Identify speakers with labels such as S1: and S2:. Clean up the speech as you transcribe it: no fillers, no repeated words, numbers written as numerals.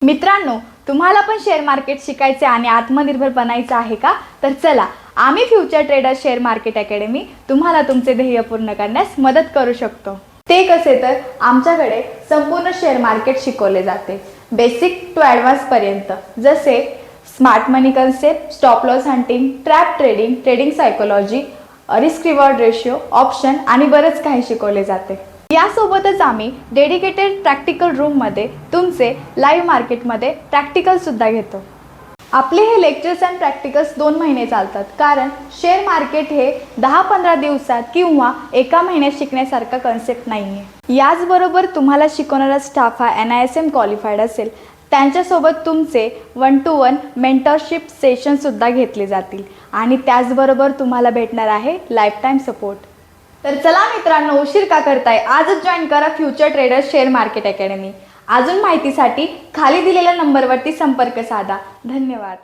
S1: मित्रांनो, तुम्हाला पण शेअर मार्केट शिकायचे आणि आत्मनिर्भर बनायचं आहे का? तर चला, आम्ही future traders share market academy तुम्हाला तुमचे ध्येय पूर्ण करण्यास मदत करू शकतो। ते कसे तर आमच्याकडे संपूर्ण शेअर मार्केट शिकवले जाते, बेसिक टू ॲडव्हान्स पर्यंत, जसे smart money concept, stop loss hunting, trap trading, trading psychology, risk reward ratio, option आणि बरेच काही शिकवले जाते। यासोबतच आम्ही डेडिकेटेड प्रॅक्टिकल रूममध्ये तुमचे लाईव्ह मार्केटमध्ये प्रॅक्टिकलसुद्धा घेतो। आपले हे लेक्चर्स अँड प्रॅक्टिकल्स 2 महिने चालतात, कारण शेअर मार्केट हे 10-15 दिवसात किंवा एका महिन्यात शिकण्यासारखा कन्सेप्ट नाही आहे। याचबरोबर तुम्हाला शिकवणारा स्टाफ हा NISM क्वालिफाईड असेल, त्यांच्यासोबत तुमचे 1 to 1 मेंटरशिप सेशनसुद्धा घेतले जातील आणि त्याचबरोबर तुम्हाला भेटणार आहे लाईफ टाईम सपोर्ट। तर चला मित्रांनो, उशीर का करताय, आजच जॉईन करा future traders share market academy. अजून माहितीसाठी खाली दिलेल्या नंबरवरती संपर्क साधा। धन्यवाद।